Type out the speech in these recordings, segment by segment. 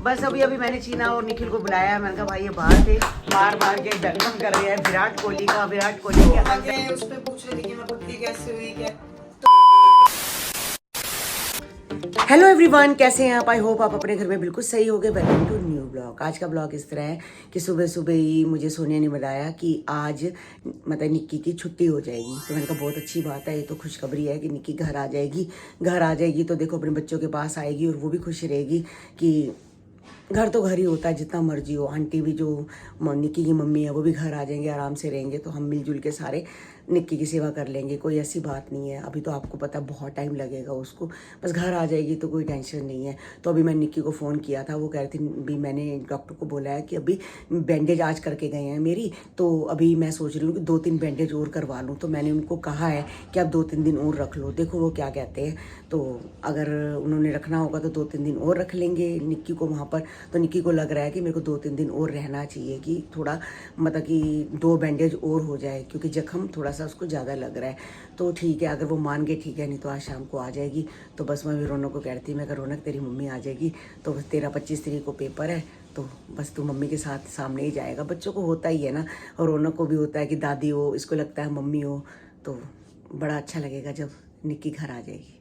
बस अभी अभी मैंने चीना और निखिल को बुलाया। मैंने कहा भाई ये बाहर थे, बार के दंगल कर रहे हैं विराट कोहली के उस पे पूछ रही थी कि मैं पतली कैसे हुई क्या। हेलो एवरीवन, कैसे हैं आप? आई होप आप अपने घर में बिल्कुल सही होंगे। Welcome to new blog. आज का ब्लॉग इस तरह है कि सुबह सुबह ही मुझे सोनिया ने बताया कि आज मतलब निक्की की छुट्टी हो जाएगी। तो मैंने कहा बहुत अच्छी बात है, ये तो खुशखबरी है कि निक्की घर आ जाएगी। तो देखो अपने बच्चों के पास आएगी और वो भी खुश रहेगी कि घर तो घर ही होता है, जितना मर्जी हो। आंटी भी जो निक्की की मम्मी है वो भी घर आ जाएंगे, आराम से रहेंगे। तो हम मिलजुल के सारे निक्की की सेवा कर लेंगे, कोई ऐसी बात नहीं है। अभी तो आपको पता बहुत टाइम लगेगा उसको, बस घर आ जाएगी तो कोई टेंशन नहीं है। तो अभी मैंने निक्की को फ़ोन किया था, वो कह रही थी भी मैंने डॉक्टर को बोला है कि अभी बैंडेज आज करके गए हैं मेरी, तो अभी मैं सोच रही हूँ कि 2-3 बैंडेज और करवा लूँ। तो मैंने उनको कहा है कि आप 2-3 दिन और रख लो, देखो वो क्या कहते हैं। तो अगर उन्होंने रखना होगा तो 2-3 दिन और रख लेंगे निक्की को वहाँ पर। तो निक्की को लग रहा है कि मेरे को 2-3 दिन और रहना चाहिए, कि थोड़ा मतलब कि 2 बैंडेज और हो जाए, क्योंकि जख्म थोड़ा सा उसको ज़्यादा लग रहा है। तो ठीक है, अगर वो मान गए ठीक है, नहीं तो आज शाम को आ जाएगी। तो बस मैं भी रौनक को कहती मैं, अगर रौनक तेरी मम्मी आ जाएगी तो बस तेरा 25 तारीख को पेपर है, तो बस तू मम्मी के साथ सामने ही जाएगा। बच्चों को होता ही है ना, और रौनक को भी होता है कि दादी हो, इसको लगता है मम्मी हो। तो बड़ा अच्छा लगेगा जब निक्की घर आ जाएगी।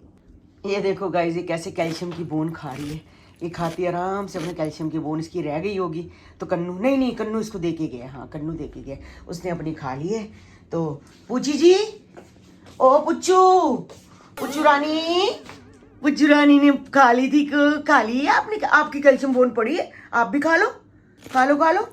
ये देखो गाइस, ये कैसे कैल्शियम की बोन खा रही है। ये खाती है आराम से अपने कैल्शियम की बोन। इसकी रह गई होगी तो कन्नू, नहीं कन्नू इसको दे के गया। हाँ कन्नू दे के गया, उसने अपनी खा ली है। तो पूछी जी, ओ पुच्चू रानी ने खा ली थी, खा ली है आपने? आपकी कैल्शियम बोन पड़ी है, आप भी खा लो।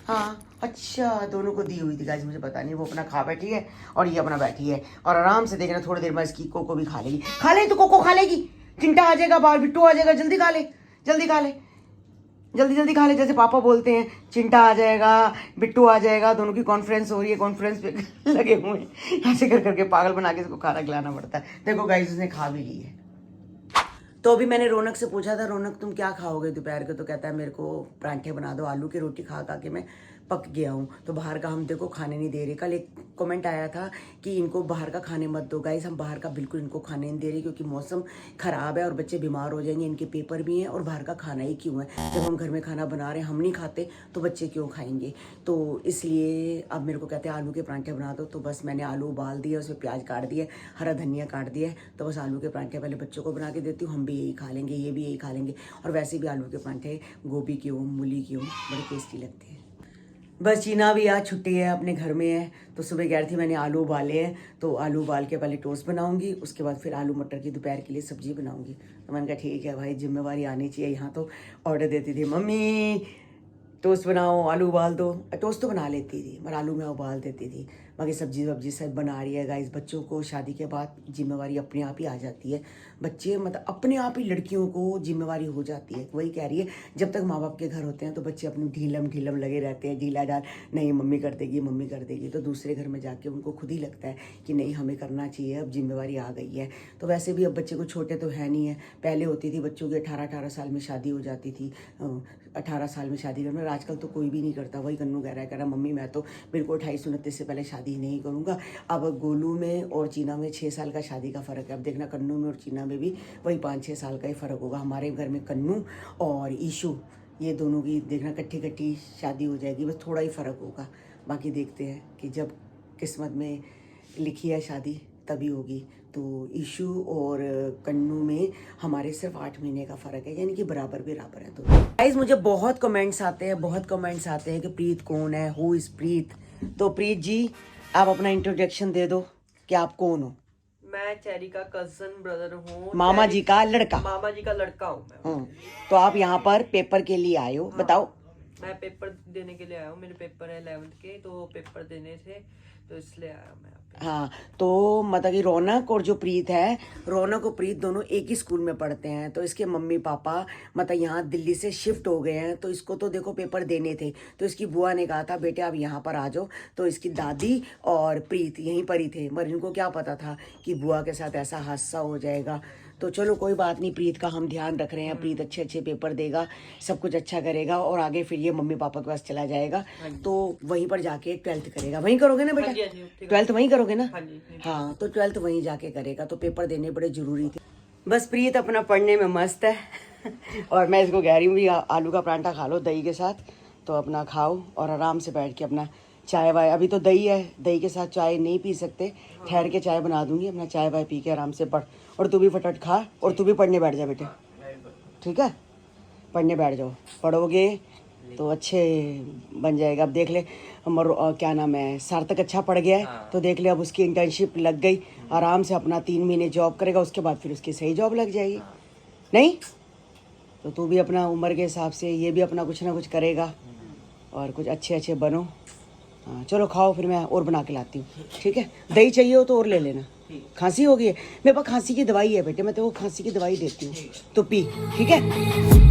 हाँ अच्छा, दोनों को दी हुई थी गाइस, मुझे पता नहीं। वो अपना खा बैठी है और ये अपना बैठी है, और आराम से देखना थोड़ी देर में इसकी कोको भी खा लेगी। खा ले तो कोको खा लेगी, चिंटा आ जाएगा बाहर, बिट्टू आ जाएगा, जल्दी खा ले जल्दी खा ले। जैसे पापा बोलते हैं चिंटा आ जाएगा, बिट्टू आ जाएगा, दोनों की कॉन्फ्रेंस हो रही है, कॉन्फ्रेंस पे लगे हुए हैं। ऐसे कर करके पागल बना के इसको खाना खिलाना पड़ता है। देखो गाइस, उसने खा भी ली है। तो अभी मैंने रौनक से पूछा था, रौनक तुम क्या खाओगे दोपहर के? तो कहता है मेरे को परांठे बना दो, आलू की रोटी खा के मैं पक गया हूँ। तो बाहर का हम देखो खाने नहीं दे रहे। कल एक कमेंट आया था कि इनको बाहर का खाने मत दो। गाइस हम बाहर का बिल्कुल इनको खाने नहीं दे रहे, क्योंकि मौसम ख़राब है और बच्चे बीमार हो जाएंगे, इनके पेपर भी हैं। और बाहर का खाना ही क्यों है, जब हम घर में खाना बना रहे हैं, हम नहीं खाते तो बच्चे क्यों खाएंगे? तो इसलिए अब मेरे को कहते हैं आलू के परांठे बना दो। तो बस मैंने आलू उबाल दिया, उसमें प्याज काट दिया, हरा धनिया काट दिया। तो बस आलू के परांठे पहले बच्चों को बना के देती हूँ, हम भी यही खा लेंगे, ये भी यही खा लेंगे। और वैसे भी आलू के परांठे गोभी के हो, मूली की हो, बड़े टेस्टी लगते हैं। बस चीना भी आज छुट्टी है, अपने घर में है। तो सुबह कह रही थी मैंने आलू उबाले हैं, तो आलू उबाल के पहले टोस्ट बनाऊंगी, उसके बाद फिर आलू मटर की दोपहर के लिए सब्जी बनाऊंगी। तो मैंने कहा ठीक है भाई, जिम्मेवारी आनी चाहिए। यहाँ तो ऑर्डर देती थी मम्मी टोस्ट बनाओ, आलू उबाल दो। टोस्ट तो बना लेती थी मगर आलू मैं उबाल देती थी। बाकी सब्जी वब्जी सब बना रही है गाइस। बच्चों को शादी के बाद जिम्मेवारी अपने आप ही आ जाती है। बच्चे मतलब अपने आप ही लड़कियों को जिम्मेवारी हो जाती है। वही कह रही है, जब तक माँ बाप के घर होते हैं तो बच्चे अपने ढीलम लगे रहते हैं, ढीला डाल, नहीं मम्मी कर देगी। तो दूसरे घर में जाके उनको खुद ही लगता है कि नहीं हमें करना चाहिए, अब जिम्मेवारी आ गई है। तो वैसे भी अब बच्चे को छोटे तो है नहीं है। पहले होती थी बच्चों की 18-18 साल में शादी हो जाती थी, 18 साल में शादी करना। आजकल तो कोई भी नहीं करता। वही कन्नू कह रहा मम्मी मैं तो बिल्कुल 28-29 से पहले शादी नहीं करूँगा। अब गोलू में और चीना में 6 साल का शादी का फ़र्क है। अब देखना कन्नू में और चीना में भी वही 5-6 साल का ही फ़र्क होगा। हमारे घर में कन्नू और ईशू, ये दोनों की देखना कट्ठी शादी हो जाएगी, बस थोड़ा ही फ़र्क होगा। बाकी देखते हैं कि जब किस्मत में लिखी है शादी तभी होगी। तो ईशू और कन्नू में हमारे सिर्फ 8 महीने का फ़र्क है, यानी कि बराबर है। तो गाइस मुझे बहुत कमेंट्स आते हैं कि प्रीत कौन है, हु इज़ प्रीत। तो प्रीत जी आप अपना इंट्रोडक्शन दे दो कि आप कौन हो। मैं चेरी का कजन ब्रदर हूँ, मामा जी का लड़का हूँ मैं। तो आप यहाँ पर पेपर के लिए आए हो। हाँ। बताओ। मैं पेपर देने के लिए आया हूँ, मेरे पेपर है 11th के, तो पेपर देने थे तो इसलिए आया मैं। हाँ तो मतलब कि रौनक और जो प्रीत है, रौनक और प्रीत दोनों एक ही स्कूल में पढ़ते हैं। तो इसके मम्मी पापा मतलब यहाँ दिल्ली से शिफ्ट हो गए हैं। तो इसको तो देखो पेपर देने थे, तो इसकी बुआ ने कहा था बेटे आप यहाँ पर आ जाओ। तो इसकी दादी और प्रीत यहीं पर ही थे, मगर इनको क्या पता था कि बुआ के साथ ऐसा हादसा हो जाएगा। तो चलो कोई बात नहीं, प्रीत का हम ध्यान रख रहे हैं। प्रीत अच्छे पेपर देगा, सब कुछ अच्छा करेगा, और आगे फिर ये मम्मी पापा के पास चला जाएगा। तो वहीं पर जाके 12th करेगा। वहीं करोगे ना बेटा? 12th वहीं करोगे ना? हाँ तो 12th वहीं जाके करेगा। तो पेपर देने बड़े जरूरी थे। बस प्रीत अपना पढ़ने में मस्त है। और मैं इसको कह रही हूँ भी आलू का परांठा खा लो दही के साथ, तो अपना खाओ और आराम से बैठ के अपना चाय वाय, अभी तो दही है, दही के साथ चाय नहीं पी सकते, ठहर के चाय बना दूंगी, अपना चाय वाय पी के आराम से पढ़। और तू भी फटाफट खा और तू भी पढ़ने बैठ जा बेटे, ठीक है? पढ़ने बैठ जाओ, पढ़ोगे तो अच्छे बन जाएगा। अब देख ले क्या नाम है, सार्थक अच्छा पढ़ गया है तो देख ले अब उसकी इंटर्नशिप लग गई, आराम से अपना 3 महीने जॉब करेगा, उसके बाद फिर उसकी सही जॉब लग जाएगी। नहीं तो तू भी अपना उम्र के हिसाब से ये भी अपना कुछ ना कुछ करेगा और कुछ अच्छे अच्छे बनो। हाँ चलो खाओ, फिर मैं और बना के लाती हूँ, ठीक है? दही चाहिए हो तो और ले लेना। खांसी हो गई है, मेरे पास खांसी की दवाई है बेटे, मैं तो वो खांसी की दवाई देती हूँ, तो पी, ठीक है?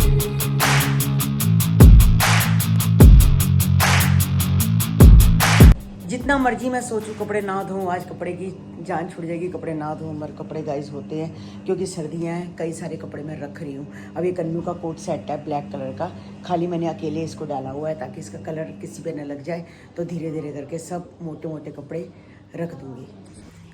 जितना मर्जी मैं सोचूं कपड़े ना धोऊं, आज कपड़े की जान छुट जाएगी, कपड़े ना धोऊं, मगर कपड़े गाइस होते हैं क्योंकि सर्दियां हैं, कई सारे कपड़े मैं रख रही हूँ। अब ये कन्नू का कोट सेट है ब्लैक कलर का, खाली मैंने अकेले इसको डाला हुआ है ताकि इसका कलर किसी पे न लग जाए, तो धीरे धीरे करके सब मोटे मोटे कपड़े रख दूँगी।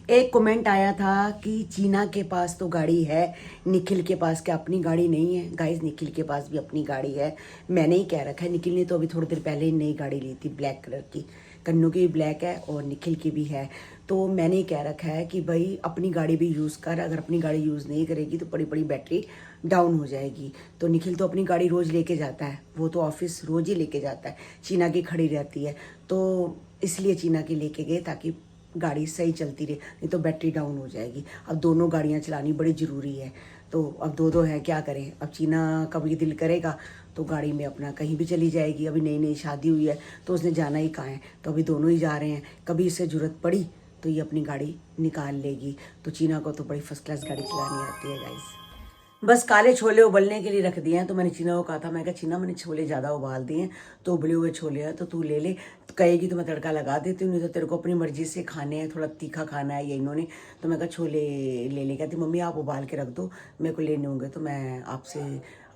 एक कमेंट आया था कि चीना के पास तो गाड़ी है, निखिल के पास क्या अपनी गाड़ी नहीं है? गाइस निखिल के पास भी अपनी गाड़ी है, मैंने ही कह रखा है। निखिल ने तो अभी थोड़ी देर पहले ही नई गाड़ी ली थी ब्लैक कलर की, कन्नू की भी ब्लैक है और निखिल की भी है, तो मैंने ही कह रखा है कि भाई अपनी गाड़ी भी यूज़ कर, अगर अपनी गाड़ी यूज़ नहीं करेगी तो बड़ी बड़ी बैटरी डाउन हो जाएगी। तो निखिल तो अपनी गाड़ी रोज़ लेके जाता है, वो तो ऑफिस रोज़ ही लेके जाता है, चीना की खड़ी रहती है, तो इसलिए चीना की लेके गए ताकि गाड़ी सही चलती रहे, नहीं तो बैटरी डाउन हो जाएगी। अब दोनों गाड़ियाँ चलानी बड़ी ज़रूरी है, तो अब दो है, क्या करें? अब चीना कभी दिल करेगा तो गाड़ी में अपना कहीं भी चली जाएगी, अभी नई नई शादी हुई है तो उसने जाना ही कहाँ है, तो अभी दोनों ही जा रहे हैं। कभी इससे ज़रूरत पड़ी तो ये अपनी गाड़ी निकाल लेगी। तो चीना को तो बड़ी फर्स्ट क्लास गाड़ी चलानी आती है गाइस। बस काले छोले उबलने के लिए रख दिए हैं, तो मैंने चीना को कहा था, मैं कहा चीना मैंने छोले ज़्यादा उबाल दिए हैं, तो उबले हुए छोले हैं तो तू ले ले, तो कहेगी तो मैं तड़का लगा देती हूँ, नहीं तो तेरे को अपनी मर्जी से खाने हैं, थोड़ा तीखा खाना है ये इन्होंने, तो मैं कहा छोले ले ले। कहती मम्मी आप उबाल के रख दो, मेरे को लेने होंगे तो मैं आपसे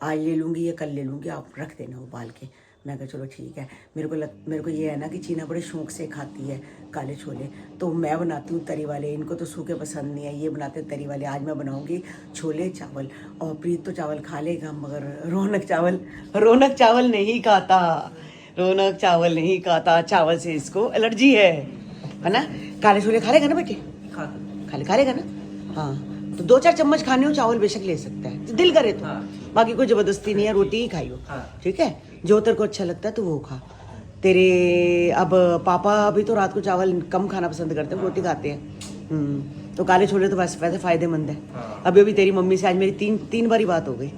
आज ले लूँगी या कल ले लूँगी, आप रख देना उबाल के। मैं कहा चलो ठीक है। मेरे को ये है ना कि चीना बड़े शौक से खाती है काले छोले, तो मैं बनाती हूँ तरी वाले, इनको तो सूखे पसंद नहीं है, ये बनाते हैं तरी वाले। आज मैं बनाऊँगी छोले चावल, और प्रीत तो चावल खा लेगा मगर रौनक चावल नहीं खाता, रौनक चावल नहीं खाता, चावल से इसको एलर्जी है ना? काले छोले खा लेगा ना बेटे? खा लेगा ना? हाँ तो 2-4 चम्मच खाने हो चावल बेशक ले सकता है, दिल करे तो। बाकी कोई जबरदस्ती नहीं है, रोटी ही खाई हो, ठीक है? जो तेरे को अच्छा लगता है तो वो खा। तेरे अब पापा अभी तो रात को चावल कम खाना पसंद करते हैं, रोटी खाते हैं। तो काले छोले तो वैसे फायदेमंद है। अभी तेरी मम्मी से आज मेरी तीन बारी बात हो गई,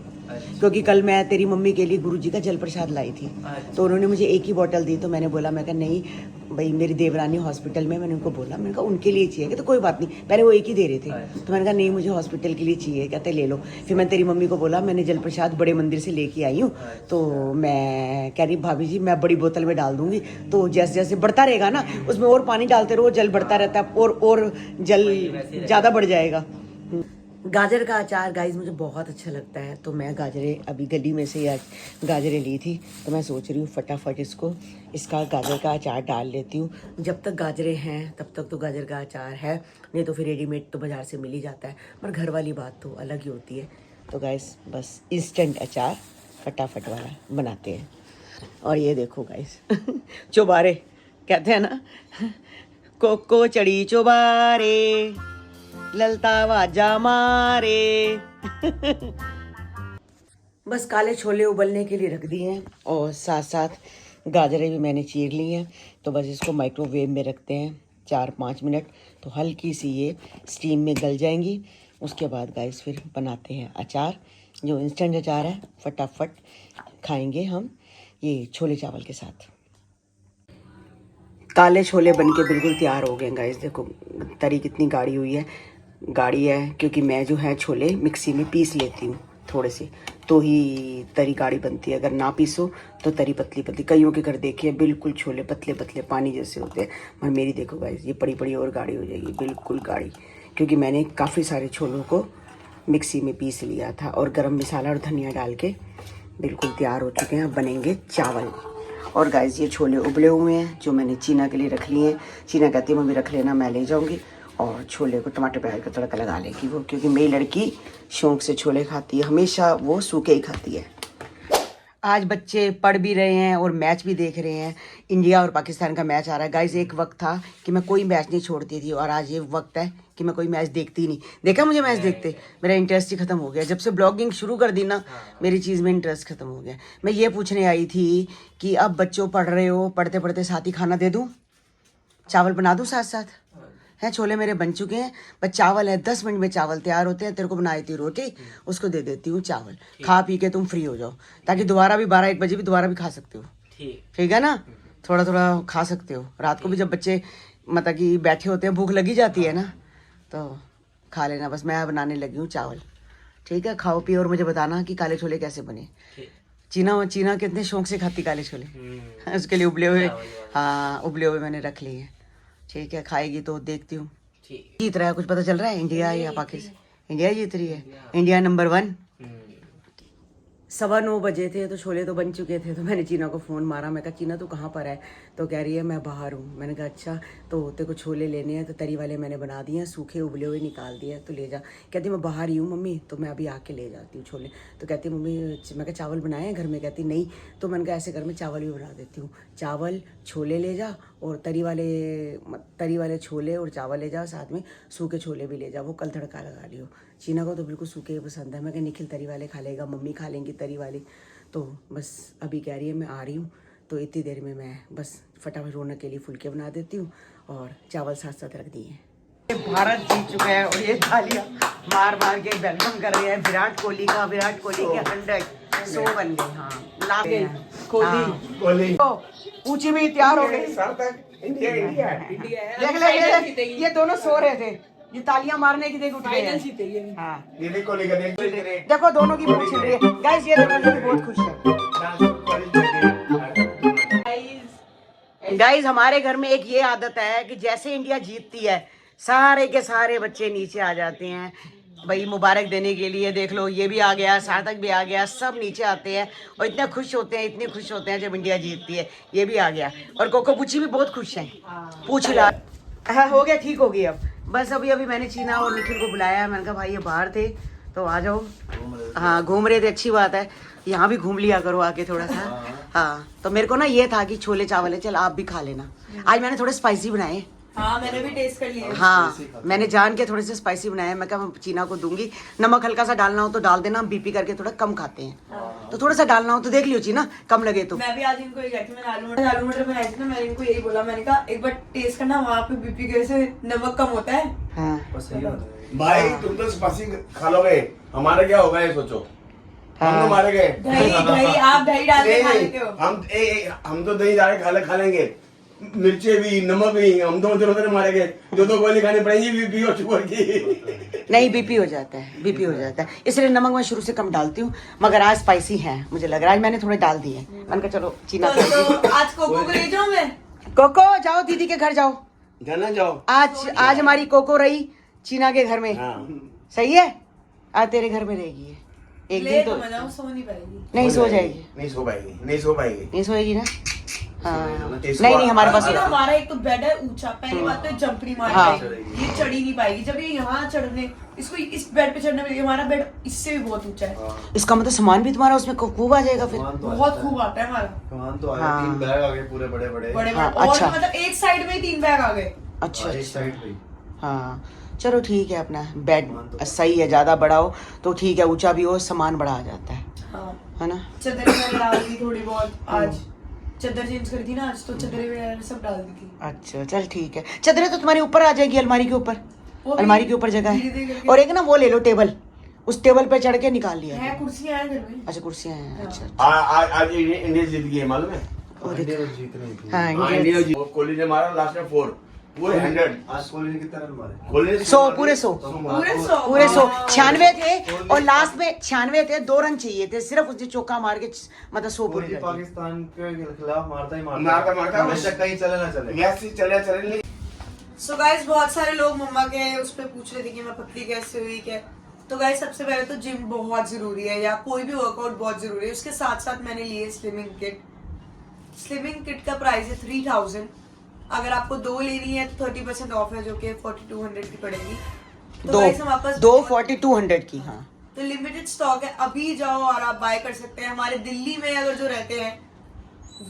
क्योंकि कल मैं तेरी मम्मी के लिए गुरुजी का जल प्रसाद लाई थी, तो उन्होंने मुझे एक ही बोतल दी, तो मैंने बोला, मैं कहा नहीं भाई मेरी देवरानी हॉस्पिटल में, मैंने उनको बोला, मैंने कहा उनके लिए चाहिए, तो कोई बात नहीं, पहले वो एक ही दे रहे थे, तो मैंने कहा नहीं मुझे हॉस्पिटल के लिए चाहिए, कहते ले लो। फिर मैं तेरी मम्मी को बोला मैंने जल प्रसाद बड़े मंदिर से लेके आई हूँ, तो मैं कह रही भाभी जी मैं बड़ी बोतल में डाल दूंगी, तो जैसे जैसे बढ़ता रहेगा ना उसमें और पानी डालते रहो, जल बढ़ता रहता है और जल ज़्यादा बढ़ जाएगा। गाजर का अचार गाइस मुझे बहुत अच्छा लगता है, तो मैं गाजरें अभी गली में से गाजरें ली थी, तो मैं सोच रही हूँ फटाफट इसका गाजर का अचार डाल लेती हूँ। जब तक गाजरें हैं तब तक तो गाजर का अचार है, नहीं तो फिर रेडीमेड तो बाज़ार से मिल ही जाता है, पर घर वाली बात तो अलग ही होती है। तो गाइस बस इंस्टेंट अचार फटाफट वाला बनाते हैं। और ये देखो गाइस चोबारे कहते हैं ना, कोको चढ़ी चोबारे ललता वाजा मारे बस काले छोले उबलने के लिए रख दिए हैं और साथ साथ गाजरें भी मैंने चीर ली हैं, तो बस इसको माइक्रोवेव में रखते हैं 4-5 मिनट, तो हल्की सी ये स्टीम में गल जाएंगी। उसके बाद गाइस फिर बनाते हैं अचार, जो इंस्टेंट अचार है, फटाफट खाएंगे हम ये छोले चावल के साथ। काले छोले बनके बिल्कुल तैयार हो गए गाइस, देखो तरी कितनी गाढ़ी है क्योंकि मैं जो है छोले मिक्सी में पीस लेती हूँ थोड़े से, तो ही तरी गाढ़ी बनती है, अगर ना पीसो तो तरी पतली पतली। कईयों के घर देखिए बिल्कुल छोले पतले पतले पानी जैसे होते हैं, पर मेरी देखो गाइस ये पड़ी और गाढ़ी हो जाएगी, बिल्कुल गाढ़ी, क्योंकि मैंने काफ़ी सारे छोलों को मिक्सी में पीस लिया था और गरम मसाला और धनिया डाल के बिल्कुल तैयार हो चुके हैं। अब बनेंगे चावल। और गाइस ये छोले उबले हुए हैं जो मैंने चीना के लिए रख लिए हैं। चीना कहती है मम्मी रख लेना मैं ले जाऊंगी, और छोले को टमाटर प्याज का तड़का लगा लेगी वो, क्योंकि मेरी लड़की शौक से छोले खाती है, हमेशा वो सूखे ही खाती है। आज बच्चे पढ़ भी रहे हैं और मैच भी देख रहे हैं। इंडिया और पाकिस्तान का मैच आ रहा है गाइस। एक वक्त था कि मैं कोई मैच नहीं छोड़ती थी और आज ये वक्त है कि मैं कोई मैच देखती ही नहीं। देखा मुझे मैच देखते, मेरा इंटरेस्ट ही खत्म हो गया। जब से ब्लॉगिंग शुरू कर दी ना, मेरी चीज़ में इंटरेस्ट खत्म हो गया। मैं ये पूछने आई थी कि अब बच्चों पढ़ रहे हो, पढ़ते पढ़ते साथ ही खाना दे दूँ, चावल बना दूँ साथ साथ है। छोले मेरे बन चुके हैं, बस चावल है, 10 मिनट में चावल तैयार होते हैं। तेरे को बना देती हूँ रोटी, उसको दे देती हूँ चावल, खा पी के तुम फ्री हो जाओ, ताकि दोबारा भी 12-1 बजे भी दोबारा भी खा सकते हो। ठीक है ना, थोड़ा थोड़ा खा सकते हो। रात को भी जब बच्चे मतलब कि बैठे होते हैं, भूख लगी जाती है ना, तो खा लेना। बस मैं बनाने लगी हूँ चावल। ठीक है, खाओ पियो और मुझे बताना कि काले छोले कैसे बने। चीना कितने शौक से खाती काले छोले। उसके लिए उबले हुए, हाँ उबले हुए मैंने रख लिए हैं। ठीक है, खाएगी तो देखती हूँ। जीत रहा है, कुछ पता चल रहा है इंडिया या पाकिस्तान? इंडिया जीत रही है, इंडिया नंबर 1। 9:15 बजे थे तो छोले तो बन चुके थे। तो मैंने चीना को फ़ोन मारा, मैं कहा चीना तू कहाँ पर है? तो कह रही है मैं बाहर हूँ। मैंने कहा अच्छा, तो तेरे को छोले लेने हैं तो तरी वाले मैंने बना दिए हैं, सूखे उबले हुए निकाल दिए हैं, तो ले जा। कहती मैं बाहर ही हूँ मम्मी, तो मैं अभी आके ले जाती हूँ छोले। तो कहती मम्मी, मैं कहा चावल बनाए हैं घर में? कहती नहीं। तो मैंने कहा ऐसे घर में चावल भी बना देती हूँ, चावल छोले ले जा और तरी वाले छोले और चावल ले जाओ, साथ में सूखे छोले भी ले जाओ, वो कल तड़का लगा लियो। चीना को तो बिल्कुल सूखे ही पसंद है। मैं कहा निखिल तरी वाले खा लेगा, मम्मी खा लेंगी तरी वाली। तो बस अभी कह रही है मैं आ रही हूँ, तो इतनी देर में मैं बस फटाफट रोनक के लिए फुलके बना देती हूँ और चावल साथ साथ रख दिए हैं। भारत जीत चुका है और ये तालियां मार मार के वेलकम कर रहे हैं विराट कोहली का। विराट कोहली के 100 बन गए। हाँ कोहली ऊंची भी तैयार हो गई। देख ले ये दोनों सो रहे थे, ये तालियां मारने की देख उठ गए हैं। हाँ देखो दोनों की मूड छिल रही है गाइस, ये दोनों लोग बहुत खुश हैं। गाइस हमारे घर में एक ये आदत है कि जैसे इंडिया जीतती है, सारे के सारे बच्चे नीचे आ जाते हैं भाई मुबारक देने के लिए। देख लो ये भी आ गया, सार्थक भी आ गया, सब नीचे आते हैं और इतने खुश होते हैं, इतने खुश होते हैं जब इंडिया जीतती है। ये भी आ गया और कोको पूछी भी बहुत खुश है। पूछ ला हो गया, ठीक हो गई अब। बस अभी मैंने चीना और निखिल को बुलाया। मैंने कहा भाई ये बाहर थे तो आ जाओ। हाँ घूम रहे थे, अच्छी बात है, यहाँ भी घूम लिया करो आके थोड़ा सा। हाँ तो मेरे को ना ये था कि छोले चावल है, चल आप भी खा लेना। आज मैंने थोड़े स्पाइसी बनाए। हाँ मैंने भी टेस्ट कर लिया। हाँ मैंने जान के थोड़े से स्पाइसी बनाए। मैं कहा चीना को दूंगी, नमक हल्का सा डालना हो तो डाल देना, हम बीपी करके थोड़ा कम खाते हैं। तो थोड़ा सा डालना हो तो देख लियो चीना, कम लगे तो। मैं भी आज इनको यही कहती, मैंने आलू मटर बनाए थे ना, मैंने इनको यही बोला, मैंने कहा एक बार टेस्ट करना, वहाँ पे बीपी के से नमक कम होता है। भाई तुम तो स्पाइसी खा लोगे, हमारा क्या होगा ये सोचो। हम तो मारे गए दही आप दही डाल के खा लेते हो। हम तो दही डाल के खा लेंगे, मिर्चे भी नमक भी, हम तो मारे गए। दो गोली खानी पड़ेगी बीपी और शुगर की। नहीं बीपी हो जाता है, बीपी हो जाता है, इसलिए नमक मैं शुरू से कम डालती हूँ, मगर आज स्पाइसी है मुझे लग रहा है। आज मैंने थोड़े डाल दिए। मैंने कहा चलो चीना तो आज कोको को ले जाऊं मैं? कोको जाओ दीदी के घर जाओ, जाना जाओ। आज हमारी कोको रही चीना के घर में। सही है, आज तेरे घर में रहेगी एक दिन। तो सो नहीं पाएगी। नहीं सो जाएगी, नहीं सो पाएगी, नहीं सोएगी ना। हाँ नहीं हमारे पास हमारा एक तो बेड है ऊंचा, पहली बात तो जंप नहीं मार पाएगी, ये चढ़ी नहीं पाएगी। जब ये यहाँ चढ़ने, इसको इस बेड पे चढ़ने में, हमारा बेड इससे भी बहुत ऊंचा है। इसका मतलब सामान भी तुम्हारा उसमें खूब आ जाएगा फिर। बहुत खूब आता है हमारा सामान तो आया। 3 बैग आ गए पूरे बड़े और अच्छा मतलब एक साइड में ही 3 बैग आ गए। अच्छा हाँ चलो ठीक है, अपना बेड सही है, ज्यादा बड़ा हो तो ठीक है, ऊंचा भी हो, सामान बड़ा आ जाता है। है ना। चादर मैंने डाल दी थोड़ी बहुत, आज चादर चेंज करी थी ना आज, तो चादर वगैरह सब डाल दी थी। अच्छा चल ठीक है, चादरें तो तुम्हारे ऊपर आ जाएगी, अलमारी के ऊपर, अलमारी के ऊपर जगह है। और एक ना वो ले लो टेबल, उस टेबल पे चढ़ के निकाल लिया है। कुर्सियां हैं घर में। अच्छा कुर्सियां हैं। अच्छा आज इंडिया जीत गई है मालूम है। हाँ इंडिया जीत, कोहली ने मारा लास्ट में 4 पूरे 100। आज कोहली ने कितना रन मारे? कोहली ने 100 पूरे 100 96 थे और लास्ट में 96 थे, 2 रन चाहिए थे सिर्फ, उसने चौका मार के मतलब 100 पूरे कर दिए। पाकिस्तान के खिलाफ मारता हमेशा कहीं चले ना चले। सो गाइस बहुत सारे लोग मम्मा के उस पे पूछ रहे थे कि मैं पतली कैसे हुई क्या। तो गाइस सबसे पहले तो जिम बहुत जरूरी है, या कोई भी वर्कआउट बहुत जरूरी है। उसके साथ साथ मैंने लिए स्लिमिंग किट। स्लिमिंग किट का प्राइस है 3000। अगर आपको 2 लेनी है तो 30% ऑफ है, जो कि 4200 की पड़ेगी। तो दो guys, हमारे पास 4200 की। हाँ तो लिमिटेड स्टॉक है, अभी जाओ और आप बाय कर सकते हैं। हमारे दिल्ली में अगर जो रहते हैं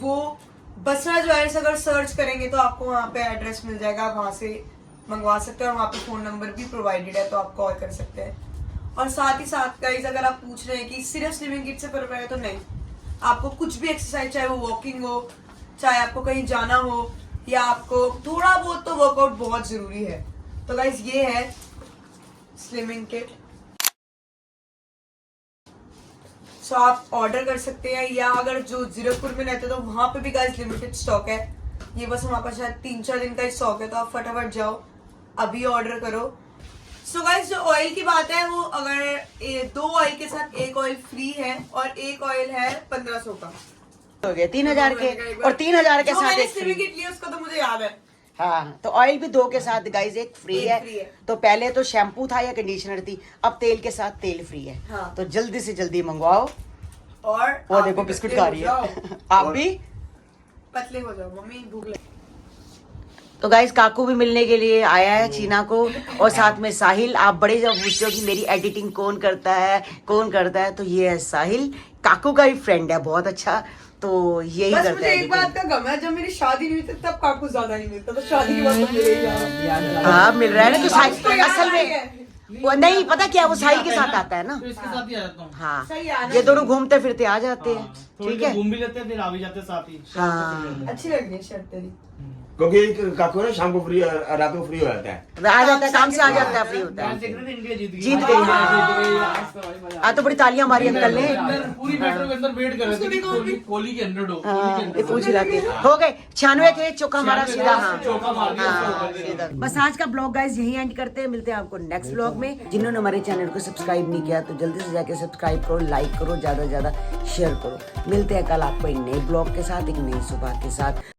वो बसरा ज्वेलर्स अगर सर्च करेंगे तो आपको वहाँ पे एड्रेस मिल जाएगा, आप वहाँ से मंगवा सकते हैं और वहाँ पे फोन नंबर भी प्रोवाइडेड है, तो आप कॉल कर सकते हैं। और साथ ही साथ गाइस, अगर आप पूछ रहे हैं कि सिर्फ स्लिमिंग किट से पर है, तो नहीं, आपको कुछ भी एक्सरसाइज, चाहे वो वॉकिंग हो, चाहे आपको कहीं जाना हो, या आपको थोड़ा बहुत तो वर्कआउट बहुत जरूरी है। तो गाइस ये है स्लिमिंग किट। सो आप ऑर्डर कर सकते हैं, या अगर जो जीरकपुर में रहते हैं तो वहां पे भी गाइस लिमिटेड स्टॉक है। ये बस हमारे पास शायद 3-4 दिन का ही स्टॉक है, तो आप फटाफट जाओ अभी ऑर्डर करो। सो गाइस, जो ऑयल की बात है वो अगर 2 ऑयल के साथ 1 ऑयल फ्री है और 1 ऑयल है 1500 का हो गए 3000 के, और 3000 के जो साथ मैंने एक स्लिमिंग फ्री। किट लिया उसका तो मुझे याद है। हाँ, तो ऑयल भी 2 के साथ गाइस एक फ्री एक है। फ्री है। तो पहले तो शैम्पू था या कंडीशनर थी, अब तेल के साथ तेल फ्री है। हाँ। तो जल्दी से जल्दी मंगवाओ। और वो आप देखो भी बिस्कुट पतले खा हो रही जाओ। है। आप भी। पतले हो जाओ, मम्मी भूख लगी। तो गाइस काकू भी मिलने के लिए आया है चीना को, और साथ में साहिल। आप बड़े जब पूछते हो कि मेरी एडिटिंग कौन करता है, तो ये है साहिल, काकू का ही फ्रेंड है, बहुत अच्छा। तो यही बस करता मुझे है एक बात editing। का गम है, जब मेरी शादी नहीं हुई थी तब काकू ज्यादा नहीं मिलता, तो शादी के बाद तो मिले ही यार। हाँ मिल रहा है ना, कि उसको साहिल याद असल आ रही में है। वो नहीं पता क्या, वो साहिल के साथ आता है ना। तो इसके साथ ही आ जाता हूँ। हाँ, सही है, आना ये दोनों चाहिए। घूमते फिरते आ जाते हैं। थोड़ी ठीक देर है। घूम भी लेते हैं, फिर आ भी जाते हैं साथ ही। हाँ। अच्छी लग रही है शर्ट तेरी। क्योंकि काकू ना शाम को फ्री, रात को फ्री हो जाता है। आ जाता है, काम से आ जाता है, फ्री होता मैच है। देख रहे थे, इंडिया जीत गई। जीत गई, हाँ। आज तो बड़ी तालियां मारी अंकल ने। पूरी मेट्रो के अंदर वेट कर रहे थे कि कोहली के 100 हो, कोहली के 100 ये पूछ रहा थे, हो गए 96 थे, चौका हमारा 96 सीधा। हाँ चौका मार दिया। हाँ, सीधा। बस आज का ब्लॉग गाइस यही एंड करते हैं, मिलते हैं आपको नेक्स्ट ब्लॉग में। जिन्होंने हमारे चैनल को सब्सक्राइब नहीं किया तो जल्दी से जाके सब्सक्राइब करो, लाइक करो, ज्यादा से ज्यादा शेयर करो। मिलते हैं कल आपको एक नए ब्लॉग के साथ, एक नई सुबह के साथ।